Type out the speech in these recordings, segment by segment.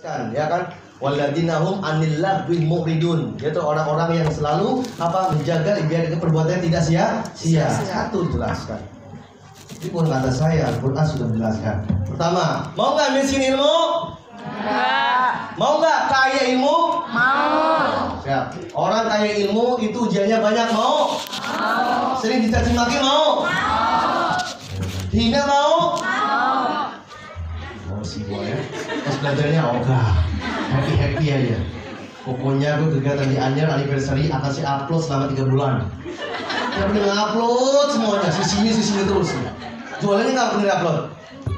jelaskan, ya kan? Walladzinahum anil lagwi mu'ridun. Yaitu orang-orang yang selalu menjaga biar perbuatannya tidak sia-sia. Satu jelaskan. Ini bukan kata saya, Al-Quran sudah menjelaskan. Pertama, mau nggak miskin ilmu? Enggak. Mau nggak kaya ilmu? Mau. Siap. Orang kaya ilmu itu ujiannya banyak, mau? Mau. Sering dicaci maki, mau? Mau. Dihina, mau? Mau. Mau sih gua ya. Pas belajarnya ogah, happy aja. Pokoknya gue kegiatan di Anyer anniversary akan saya upload selama 3 bulan. Yang penting upload semuanya, sini terus. Jualannya nggak pernah upload.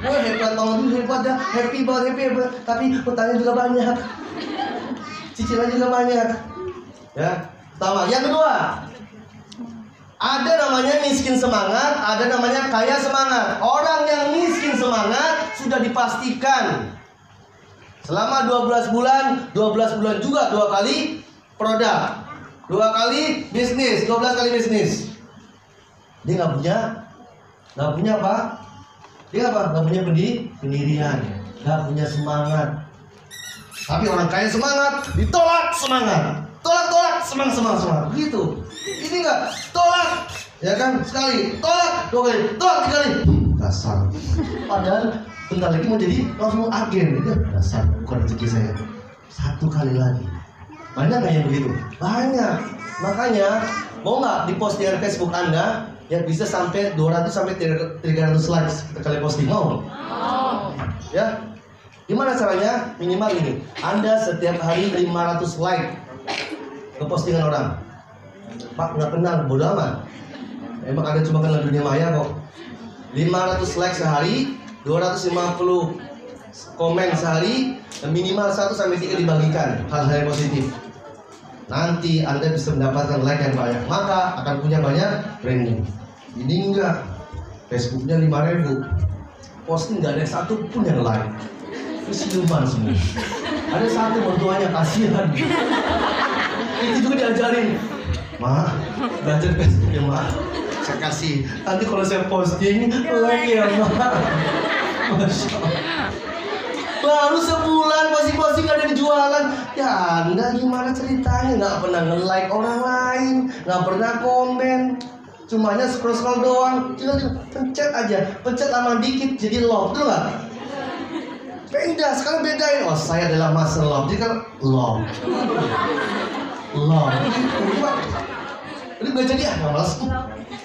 Gue hebat banget dulu, hebat dah, happy banget. Tapi utangnya juga banyak, cicilan juga banyak. Ya, pertama. Yang kedua, ada namanya miskin semangat, ada namanya kaya semangat. Orang yang miskin semangat sudah dipastikan selama 12 bulan juga 2 kali produk, 2 kali bisnis, 12 kali bisnis. Dia nggak punya apa? Dia nggak punya pendirian, nggak punya semangat. Tapi orang kaya semangat, ditolak semangat, tolak semangat, gitu. Ini nggak tolak, ya kan? Sekali, tolak 2 kali, tolak 3 kali. Dasar. Padahal bentar lagi mau jadi langsung agen, itu dasar bukan rezeki saya. 1 kali lagi. Banyak nggak yang begitu? Banyak. Makanya mau nggak di postingan Facebook Anda ya bisa sampai 200 sampai 300 likes sekali posting, mau? Ya. Gimana caranya? Minimal ini. Anda setiap hari 500 like ke postingan orang. Pak nggak kenal, bodo amat. Emang Anda cuma kenal dunia maya kok. 500 like sehari, 250 komen sehari, dan minimal 1 sampai 3 dibagikan hal-hal yang positif. Nanti Anda bisa mendapatkan like yang banyak, maka akan punya banyak branding. Ini enggak, Facebooknya 5.000, posting nggak ada 1 pun yang like. Itu siluman semua. Ada 1 mertuanya kasihan. Itu juga diajarin, Ma, belajar Facebook ya Ma. Saya kasih. Nanti kalau saya posting like ya Ma. Masya Allah. Baru sebulan posting gak ada yang jualan. Ya Anda gimana ceritanya? Nggak pernah nge-like orang lain, nggak pernah komen, cumanya scroll doang. Tinggal pencet aja, pencet lama dikit jadi love, betul nggak? Beda, sekarang bedain. Oh saya adalah Mas Love, jadi kan love. Ini nggak jadi nggak malas.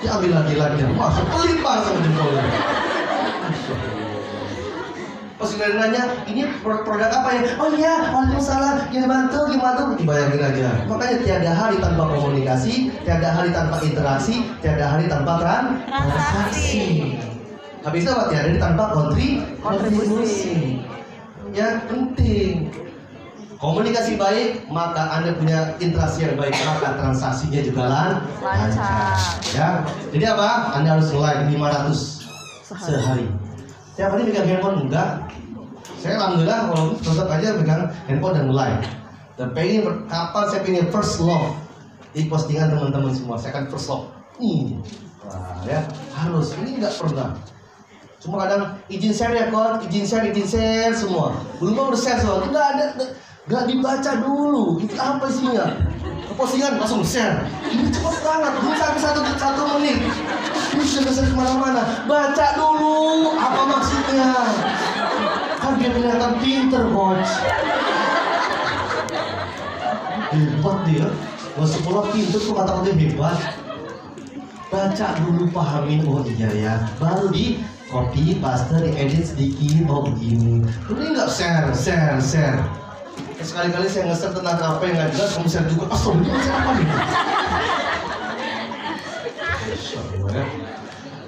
Ya ambil lagi masuk pelit banget sama jempolnya. Pas udah nanya, ini produk apa ya? Oh iya, waalaikumsalam, gimana tuh, dibayangin aja. Makanya tiada hari tanpa komunikasi, tiada hari tanpa interaksi, tiada hari tanpa transaksi. Habis itu apa? Tiada hari tanpa kontribusi. Ya penting. Komunikasi baik, maka Anda punya interaksi yang baik, maka transaksinya juga lancar. Ya, jadi apa? Anda harus like 500 sehari. Tiap hari pegang handphone enggak? Saya alhamdulillah kalau tetap aja pegang handphone dan like. Dan pengen kapan saya pengen first love di postingan teman-teman semua. Saya akan first love. Wah, ya harus. Ini enggak pernah. Cuma kadang izin share ya kon, izin share semua. Belum udah share semua. Enggak ada. Gak dibaca dulu, itu apa isinya? Postingan langsung share. Ini cepat banget, belum sampai 1 menit. Ini sudah share kemana-mana. Baca dulu, apa maksudnya? Kan biar kelihatan pinter, coach. Hebat dia, gak sekolah pinter tuh kata-kata hebat. Baca dulu, pahamin, oh iya ya. Baru di copy, paste, di-edit sedikit, oh begini. Ini gak share. Sekali-kali saya nge-share tentang apa yang nggak jelas, kamu share juga. Ini apa nih?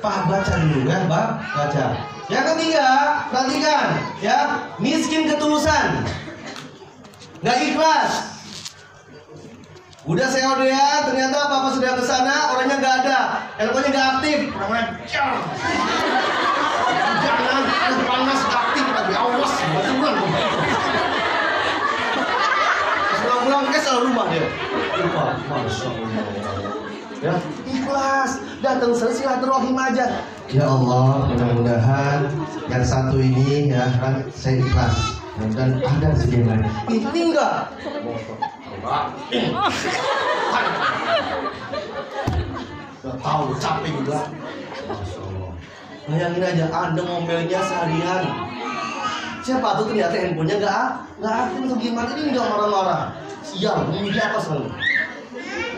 Pak baca dulu ya, baca. Yang ketiga, perhatikan ya, miskin ketulusan, nggak ikhlas. Udah saya ODA, ternyata papa sudah kesana, orangnya nggak ada, teleponnya nggak aktif, kurang ajar. Jangan panas aktif lagi, awas, bulan. Pulang selalu rumah dia. Lupa, Masya Allah. Ya, ikhlas, datang silaturahim aja. Ya Allah, mudah-mudahan yang satu ini ya kan saya ikhlas. Dan ada di sini lain. Ini enggak. Enggak tahu, capek juga. Masya Allah. Bayangin aja, Anda ngomelnya seharian. Siapa tuh ternyata handphonenya nggak aktif atau gimana? Ini nggak marah-marah. Sial, ini dia apa selalu?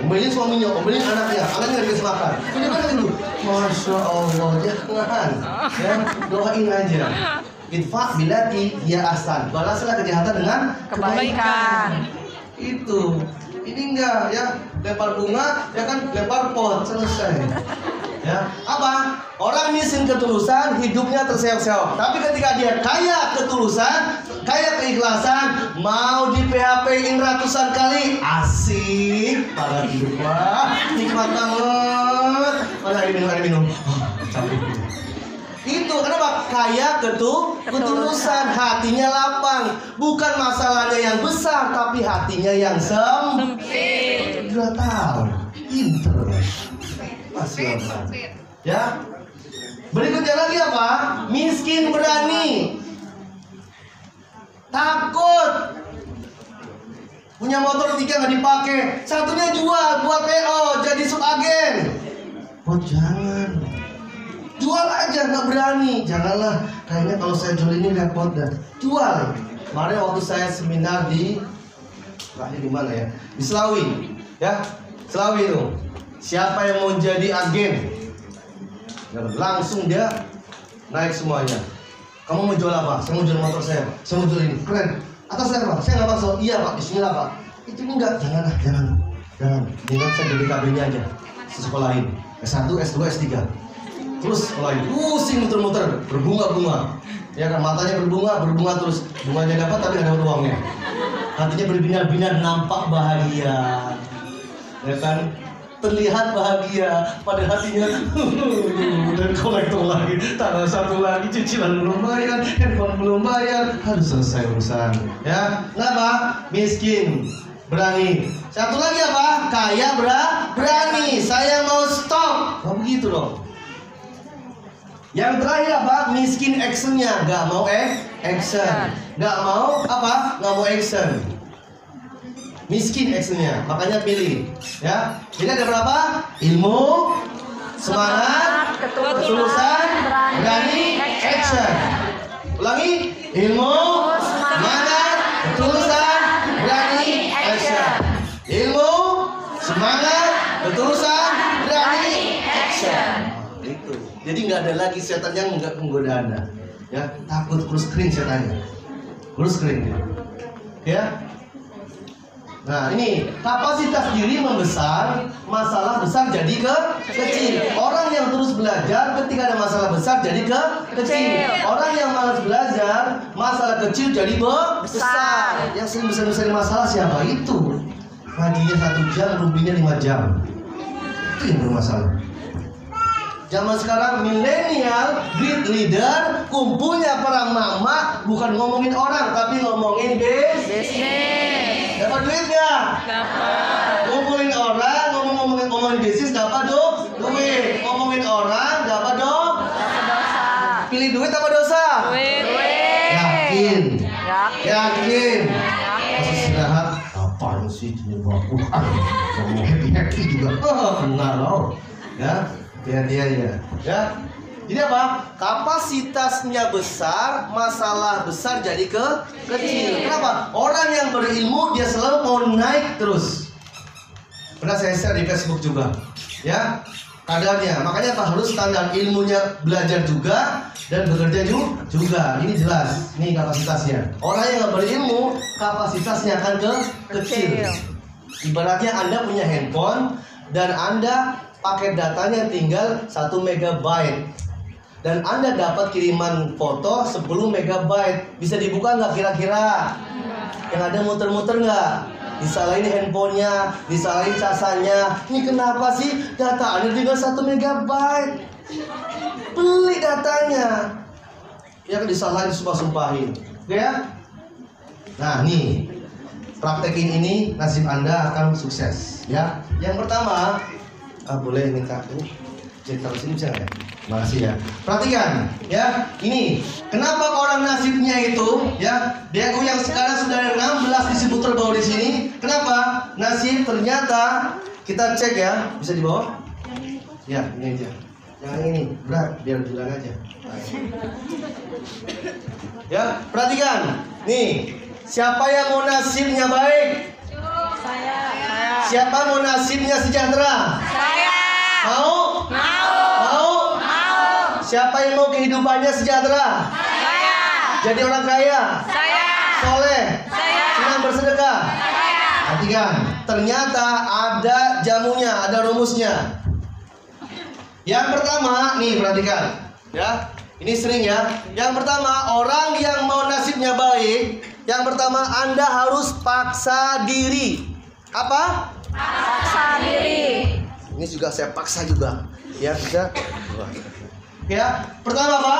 Omelin suaminya, omelin anaknya nggak dikasih makan. Ini kan itu. Masya Allah, jangan. Ya, doain aja. Infak bilati dia ahsan. Balaslah kejahatan dengan kebaikan. Itu. Ini enggak ya, lempar bunga, ya kan lempar pot, selesai. Ya, apa? Orang miskin ketulusan, hidupnya terseok-seok. Tapi ketika dia kaya ketulusan, kaya keikhlasan, mau di PHP-in ratusan kali, asik. Pada hidup lah, nikmat banget. Pada air minum. Oh, capek. Itu kenapa? Kaya ketulusan, hatinya lapang. Bukan masalahnya yang besar, tapi hatinya yang sempit. 2 tahun, pinter. Masih lama. Ya. Berikutnya lagi apa? Miskin berani. Takut. Punya motor 3 nggak dipakai, satunya jual buat PO jadi subagen. Oh jangan. Jual aja, nggak berani. Janganlah. Kayaknya kalau saya jual ini repot dah. Jual. Kemarin waktu saya seminar di mana ya? Di Selawi. Ya, Selawi itu. Siapa yang mau jadi agen? Langsung dia naik semuanya. Kamu mau jual apa? Saya mau jual motor saya. Saya mau jual ini. Keren. Atas saya Pak. Saya nggak masuk. Iya Pak. Bismillah Pak. Itu enggak. Janganlah. Jangan. Jangan saya jadi KB-nya aja. Sekolahin. S1, S2, S3. Terus sekolahin. Pusing muter-muter. Berbunga-bunga. Ya kan, matanya berbunga terus. Bunganya dapat tapi ada uangnya. Hatinya berbinar-binar, nampak bahagia. Ya kan? Terlihat bahagia, pada hatinya dan kolektor lagi, tanah satu lagi, cicilan belum bayar, handphone belum bayar, harus selesai urusan. Ya, kenapa? Miskin, berani. Satu lagi apa? Kaya berani. Saya mau stop. Oh begitu loh. Yang terakhir apa? Miskin actionnya, nggak mau action, nggak mau apa? Nggak mau action. Miskin actionnya, makanya pilih. Ya, jadi ada berapa? Ilmu, semangat, ketulusan, berani, action. Ulangi, ilmu, semangat, ketulusan, berani, action. Ilmu, semangat, ketulusan, berani, action. Itu. Jadi nggak ada lagi setan yang nggak menggoda Anda. Ya, takut kurus kering setannya. Kurus kering. Ya. Nah ini kapasitas diri membesar, masalah besar jadi kecil. Orang yang terus belajar ketika ada masalah besar jadi kecil. Orang yang malas belajar, masalah kecil jadi besar. Yang sering besar-besar masalah siapa? Itu ngajinya 1 jam, rubinya 5 jam. Itu yang bermasalah. Zaman sekarang milenial, great leader, kumpulnya para mama bukan ngomongin orang tapi ngomongin bisnis. Dapat duit nggak? Dapat. Ngomongin orang, ngomongin bisnis dapat duit. Ngomongin orang dapat dosa. Pilih duit apa dosa? Duit. Yakin. Pas istirahat, apaan sih ini bagus? Kamu happy juga. Benar loh. Ya. Ya. Jadi apa? Kapasitasnya besar, masalah besar jadi kecil. Kenapa? Orang yang berilmu dia selalu mau naik terus. Pernah saya share di Facebook juga. Ya, kadarnya. Makanya harus standar ilmunya belajar juga dan bekerja juga. Ini jelas. Ini kapasitasnya. Orang yang nggak berilmu, kapasitasnya akan kecil. Ibaratnya Anda punya handphone dan Anda paket datanya tinggal 1 MB dan Anda dapat kiriman foto 10 MB. Bisa dibuka nggak kira-kira? Yang ada muter-muter nggak? Disalahin handphonenya, disalahin casannya. Ini kenapa sih data Anda tinggal 1 MB? Beli datanya. Ya kan disalahin, sumpah-sumpahin. Oke ya? Nah nih, praktekin ini nasib Anda akan sukses. Ya. Yang pertama, boleh minta ini cek taruh sini bisa nggak ya? Makasih ya. Perhatikan ya, ini kenapa orang nasibnya itu ya, DU yang sekarang sudah 16 disebut terbawa di sini. Kenapa? Nasib ternyata kita cek ya, bisa dibawa? Ya, ini aja. Yang ini berat, biar bilang aja. Ya, perhatikan. Nih, siapa yang mau nasibnya baik? Saya. Siapa mau nasibnya sejahtera? Saya. Mau? Mau? Siapa yang mau kehidupannya sejahtera? Saya. Jadi orang kaya? Saya. Soleh? Saya. Senang bersedekah? Saya. Perhatikan, ternyata ada jamunya, ada rumusnya. Yang pertama, nih perhatikan, ya. Ini sering ya. Yang pertama, orang yang mau nasibnya baik, yang pertama Anda harus paksa diri. Apa? Paksa diri. Ini juga saya paksa juga. Ya, bisa. Ya, pertama apa?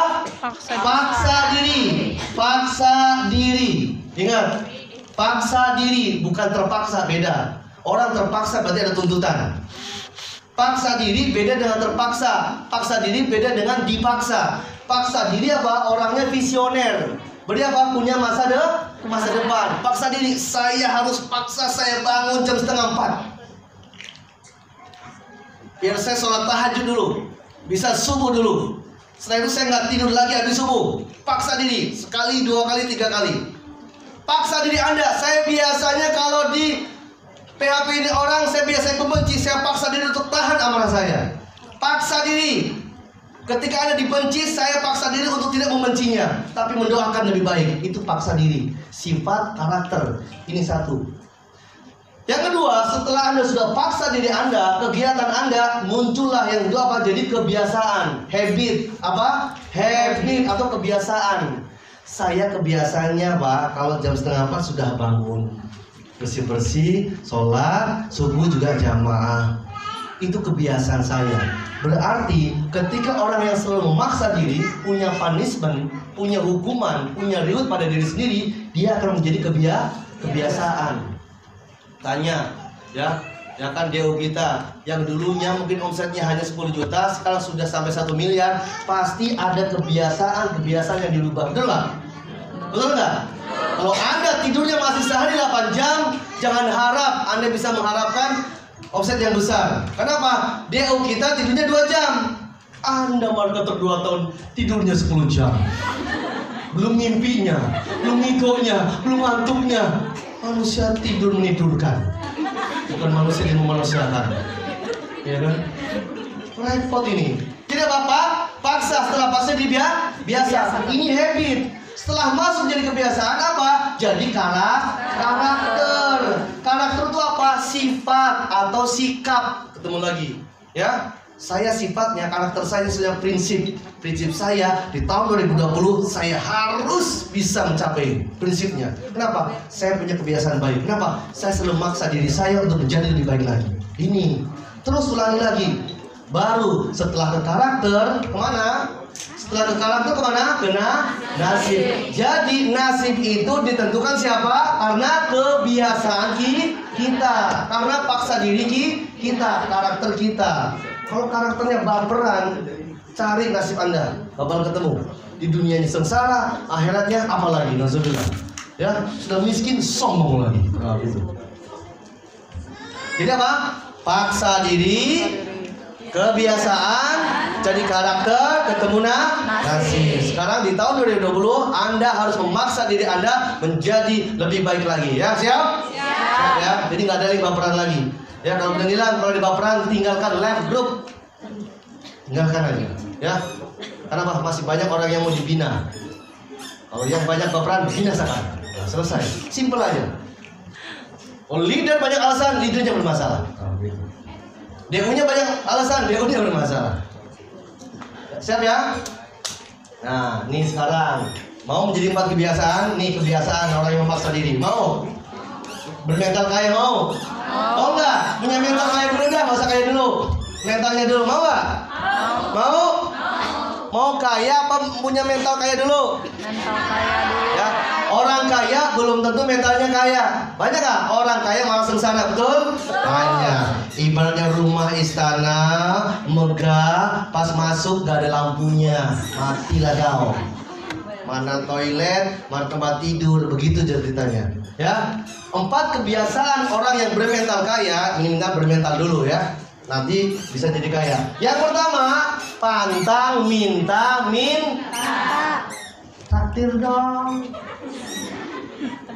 Paksa diri. Paksa diri. Ingat, paksa diri bukan terpaksa, beda. Orang terpaksa berarti ada tuntutan. Paksa diri beda dengan terpaksa. Paksa diri beda dengan dipaksa. Paksa diri apa? Orangnya visioner. Berarti apa? Punya masa depan. Paksa diri, saya harus paksa saya bangun jam 3:30. Biar saya sholat tahajud dulu, bisa subuh dulu. Setelah itu saya nggak tidur lagi habis subuh. Paksa diri, sekali, 2 kali, 3 kali. Paksa diri Anda. Saya biasanya kalau di PHP ini orang, saya biasanya membenci. Saya paksa diri untuk tahan amarah saya. Paksa diri. Ketika Anda dibenci, saya paksa diri untuk tidak membencinya, tapi mendoakan lebih baik. Itu paksa diri. Sifat karakter. Ini satu. Yang kedua, setelah Anda sudah paksa diri Anda, kegiatan Anda muncullah yang kedua apa? Jadi kebiasaan, habit, apa? Habit atau kebiasaan. Saya kebiasaannya Pak, kalau jam 3:30 sudah bangun, bersih-bersih, sholat, subuh juga jamaah. Itu kebiasaan saya. Berarti ketika orang yang selalu memaksa diri, punya punishment, punya hukuman, punya reward pada diri sendiri, dia akan menjadi kebiasaan. Tanya, ya kan DO kita yang dulunya mungkin omsetnya hanya 10 juta, sekarang sudah sampai 1 miliar, pasti ada kebiasaan yang dirubah, betul nggak? Betul nggak? Kalau Anda tidurnya masih sehari 8 jam, jangan harap Anda bisa mengharapkan omset yang besar. Kenapa? DO kita tidurnya 2 jam. Anda marketer 2 tahun tidurnya 10 jam. Belum mimpinya, belum ngigonya, belum ngantuknya. Manusia tidur menidurkan, bukan manusia yang memanusiakan. Ya kan? Repot ini. Tidak apa-apa, paksa. Setelah paksa biasa. Ini habit. Setelah masuk jadi kebiasaan apa? Jadi karakter. Karakter itu apa? Sifat atau sikap. Ketemu lagi. Ya. Saya sifatnya, karakter saya sudah prinsip saya di tahun 2020 saya harus bisa mencapai prinsipnya. Kenapa? Saya punya kebiasaan baik. Kenapa? Saya selalu maksa diri saya untuk menjadi lebih baik lagi. Ini terus ulangi lagi. Baru setelah ke karakter kemana? Setelah ke karakter kemana? Ke nasib. Jadi nasib itu ditentukan siapa? Karena kebiasaan kita, karena paksa diri kita, karakter kita. Kalau karakternya baperan, cari nasib Anda, bakal ketemu. Di dunianya sengsara, akhiratnya apalagi, naudzubillah. Ya, sudah miskin, sombong lagi. Nah, gitu. Jadi apa? Paksa diri, kebiasaan, jadi karakter, ketemu nasib. Sekarang di tahun 2020, Anda harus memaksa diri Anda menjadi lebih baik lagi. Ya, siap? Siap ya. Jadi nggak ada lagi baperan lagi. Ya, kalau udah hilang, kalau di baperan tinggalkan live group, tinggalkan aja. Ya, karena masih banyak orang yang mau dibina. Kalau yang banyak baperan, binasakan. Nah, selesai, simple aja. Kalau leader banyak alasan, leadernya bermasalah. DU-nya banyak alasan, DU-nya bermasalah. Siap ya? Nah, nih sekarang mau menjadi 4 kebiasaan. Nih kebiasaan orang yang memaksa diri. Mau? Bermental kaya mau? Mau nggak? Punya mental kaya dulu dah, nggak usah kaya dulu. Mentalnya dulu, mau nggak? Mau? Mau kaya apa punya mental kaya dulu? Mental kaya dulu. Ya, Orang kaya belum tentu mentalnya kaya. Banyak gak orang kaya malah sengsara, betul? Banyak. Ibaratnya rumah istana megah, pas masuk gak ada lampunya, matilah kau. Mana toilet, mana tempat tidur, begitu ceritanya. Ya, 4 kebiasaan orang yang bermental kaya. Ini kita bermental dulu ya. Nanti bisa jadi kaya. Yang pertama, pantang minta takdir dong.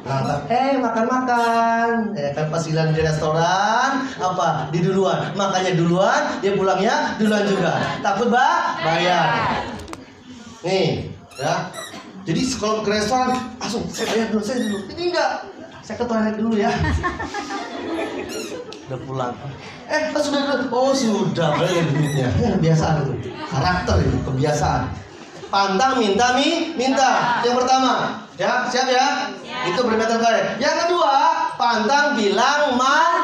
Nah, makan-makan. Kan pas di restoran, apa? Di duluan. Makannya duluan, dia pulangnya duluan juga. Takut bayar. Nih, ya. Jadi kalau ke restoran, langsung saya bayar dulu, saya dulu. Ini enggak. Saya ke toilet dulu ya. Udah pulang. Sudah dulu. Oh sudah, bayar duitnya. Kebiasaan itu. Karakter itu, kebiasaan. Pantang minta. Yang pertama, ya, siap ya? Itu bermental kaya. Yang kedua, pantang bilang mahal.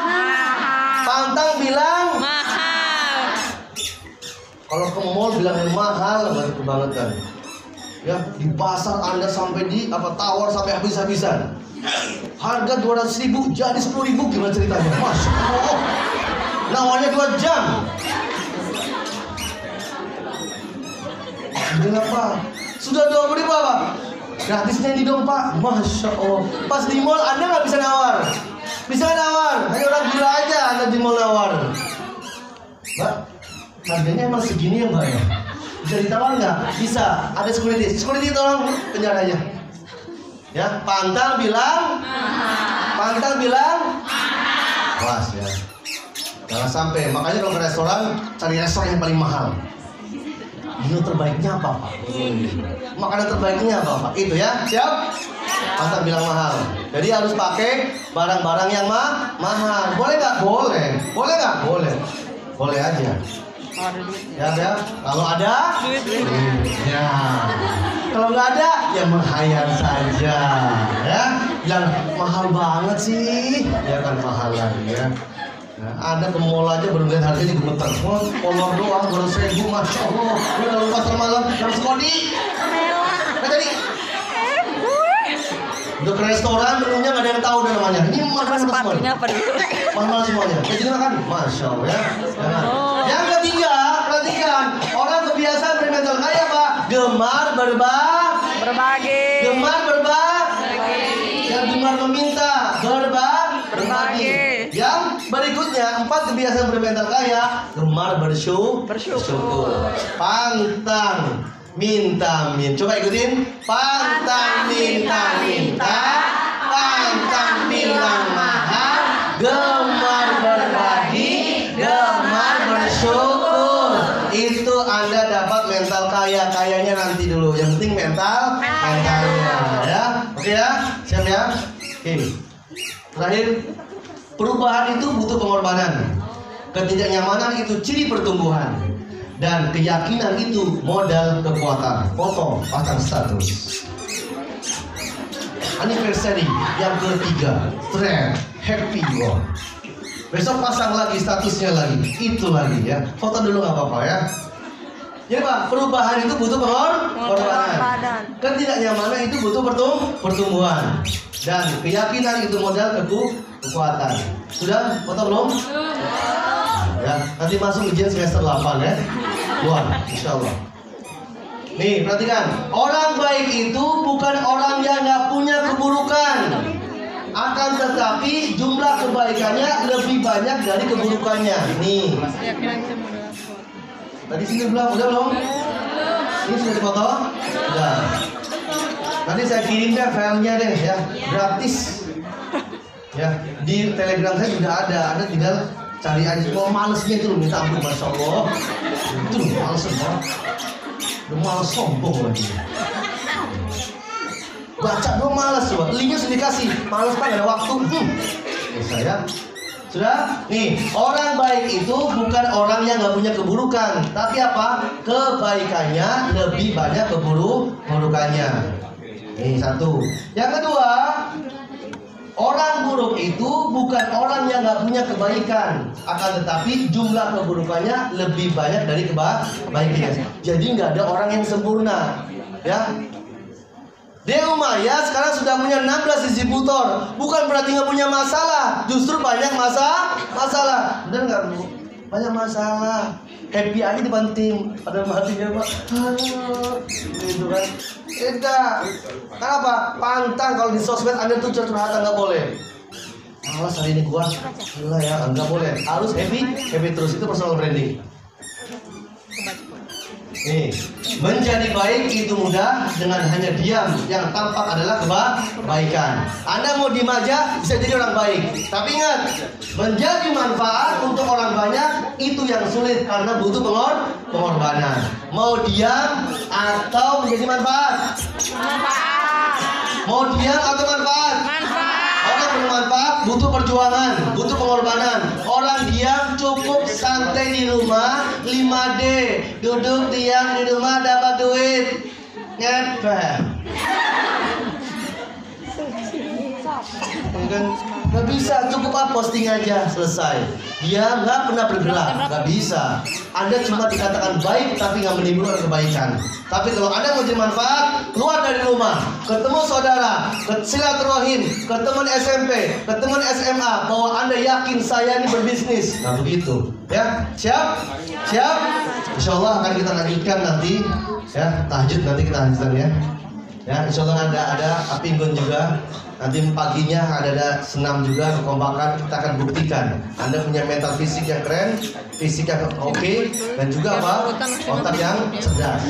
Kalau ke mall bilang mahal, berarti kebangetan. Ya, di pasar Anda sampai di tawar sampai habis-habisan. Harga 200.000 jadi 10.000, gimana ceritanya? Masya Allah. Nawarnya 2 jam. Kenapa? Sudah 20.000 Pak. Gratisnya ini dong Pak. Masya Allah. Pas di mall Anda nggak bisa nawar. Bisa nawar. Hanya orang gila aja Anda di mall nawar. Mbak, harganya emang segini ya Mbak ya? Bisa ditawar nggak? Bisa. Ada security. Security tolong penjara aja. Ya, pantang bilang. Kelas ya. Jangan sampai. Makanya kalau ke restoran cari restoran yang paling mahal. Menu terbaiknya apa Pak? Makanan terbaiknya apa Pak? Itu ya, siap? Pantang bilang mahal. Jadi harus pakai barang-barang yang mahal. Boleh nggak? Boleh. Boleh nggak? Boleh. Boleh aja. Ya. Kalau ada, ya. Kalau nggak ada, ya menghayal saja. Ya, bilang mahal banget sih. Ya kan mahal lagi ya. Nah, Anda ke mall aja baru lihat harganya gemeter. Kolor doang baru 1.000, Masya Allah. Ini lalu pasar malam harus kodi. Nah jadi udah ke restoran menunya nggak ada yang tahu udah namanya. Ini mahal semuanya. Mahal semuanya. Jadi makan, Masya Allah ya. Yang ketiga, perhatikan. Orang kebiasaan bermental kaya Pak. Gemar berbagi. Yang gemar meminta berbagi. Yang berikutnya, 4 kebiasaan bermental kaya. Gemar bersyukur. Pantang minta. Coba ikutin. Pantang minta. Pantang bilang mahal. Gemar berbagi. Gemar bersyukur. Itu Anda dapat mental kaya. Kayanya nanti dulu. Yang penting mentalnya ya. Oke ya. Siap ya. Oke. Terakhir, perubahan itu butuh pengorbanan. Ketidaknyamanan itu ciri pertumbuhan. Dan keyakinan itu modal kekuatan. Foto, pasang status. Anniversary yang ketiga, trend, happy one. Besok pasang lagi statusnya lagi, itu lagi ya. Foto dulu nggak apa-apa ya. Jadi Pak, perubahan itu butuh pengorbanan. Ketidaknyamanan itu butuh pertumbuhan. Dan keyakinan itu modal kekuatan. Sudah foto belum? Ya, nanti masuk ujian semester 8 ya. Luar, insya Allah. Nih, perhatikan. Orang baik itu bukan orang yang nggak punya keburukan. Akan tetapi jumlah kebaikannya lebih banyak dari keburukannya. Nih. Tadi sini udah belum? Ini sudah difoto? Sudah. Nanti saya kirim deh filenya deh ya, gratis. Ya, di Telegram saya juga ada. Anda tinggal cari aja. Kalau malesnya itu minta ampun, Masya Allah. Itu males banget. Udah males sombong lagi. Baca doang males coba. Linknya sudah dikasih. Males Pak, gak ada waktu. Saya sudah. Nih, orang baik itu bukan orang yang nggak punya keburukan, tapi apa? Kebaikannya lebih banyak keburukannya. Ini satu. Yang kedua, orang buruk itu bukan orang yang nggak punya kebaikan, akan tetapi jumlah keburukannya lebih banyak dari kebaikannya. Jadi nggak ada orang yang sempurna, ya. Dia Umayyah sekarang sudah punya 16 distributor. Bukan berarti nggak punya masalah, justru banyak masalah. Benar nggak Bu? Banyak masalah. Happy aja depan tim, pada matinya Pak. Gitu kan? Tidak. Kenapa? Pantang kalau di sosmed Anda tuh curhatan nggak boleh. Malas hari ini gua, gila ya, nggak boleh. Harus happy terus, itu personal branding. Nih, menjadi baik itu mudah dengan hanya diam. Yang tampak adalah kebaikan. Anda mau diem aja bisa jadi orang baik. Tapi ingat, menjadi manfaat untuk orang banyak itu yang sulit karena butuh pengorbanan. Mau diam atau menjadi manfaat? Manfaat. Mau diam atau manfaat? Manfaat. Orang bermanfaat butuh perjuangan, butuh pengorbanan. Orang diam cukup santai di rumah, 5D, duduk diam di rumah dapat duit, ngepet. Kan nggak bisa, cukup posting aja selesai. Dia nggak pernah bergerak, nggak bisa. Anda cuma dikatakan baik tapi nggak menimbulkan kebaikan. Tapi kalau Anda mau jadi manfaat, keluar dari rumah, ketemu saudara, silaturahim, ke teman SMP, ke teman SMA, bahwa Anda yakin saya ini berbisnis. Nah begitu, ya siap? Siap? Insya Allah akan kita lanjutkan nanti, ya tahajud nanti kita lanjutkan ya. Ya Insya Allah ada api unggun juga. Nanti paginya ada senam juga, kekompakan. Kita akan buktikan Anda punya mental fisik yang keren, fisik yang oke, dan juga apa? Otak yang cerdas.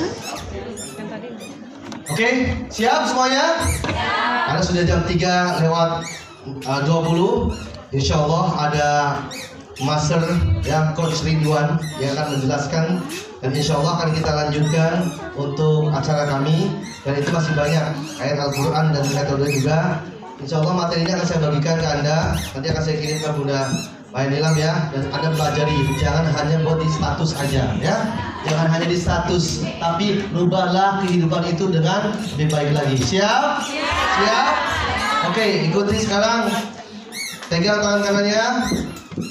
Oke, siap semuanya? Karena sudah jam 3:20. Insya Allah ada Master ya, Coach Ridwan yang akan menjelaskan, dan insya Allah akan kita lanjutkan untuk acara kami. Dan itu masih banyak ayat Al-Quran dan metode juga. Insya Allah materinya akan saya bagikan ke Anda. Nanti akan saya kirim ke Bunda Mbak Nilam ya. Dan Anda pelajari, jangan hanya buat di status aja ya. Jangan hanya di status, tapi rubahlah kehidupan itu dengan lebih baik lagi. Siap? Siap? Oke, ikuti sekarang. Pegang tangan kanannya.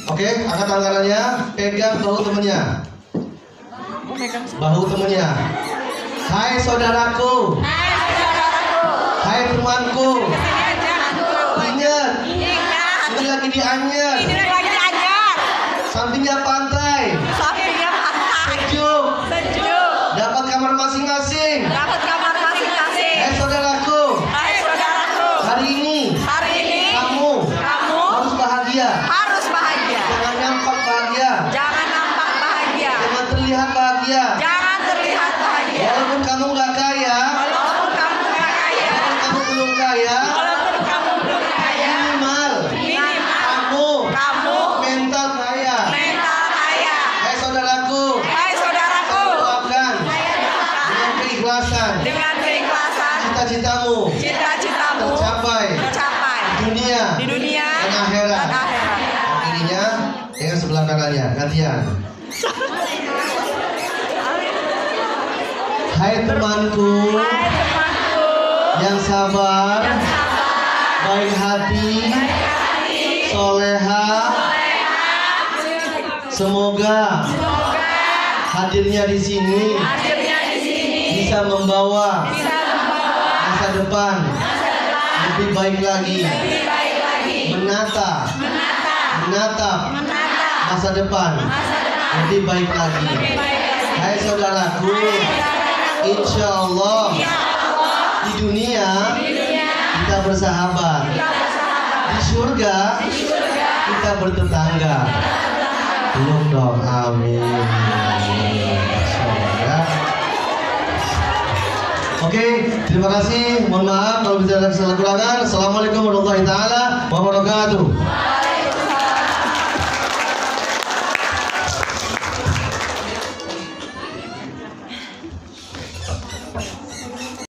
Oke, angkat tangan kanannya. Pegang bahu temannya. Bahu temannya. Hai saudaraku. Hai temanku. Ingat. Ini lagi di Anyer. Sampingnya pantai. Sejuk. Dapat kamar masing-masing. Hai saudaraku. Hari ini kamu harus bahagia. Jangan nampak bahagia. Jangan terlihat bahagia. Walaupun kamu nggak kaya, walaupun kamu belum kaya, minimal kamu mental kaya. Hai saudaraku, doakan dengan keikhlasan cita-citamu tercapai di dunia dan akhirat. Kirinya dengan sebelah kanannya gantian. Hai temanku yang sabar, baik hati, soleha. Semoga hadirnya di sini bisa membawa masa depan lebih baik lagi, menatap masa depan lebih baik lagi. Hai saudaraku, insya Allah di dunia kita bersahabat, di surga kita bertetangga. Belum dong, amin. Oke, terima kasih. Mohon maaf kalau bisa ada kesalahan kekurangan. Assalamualaikum warahmatullahi taala wabarakatuh.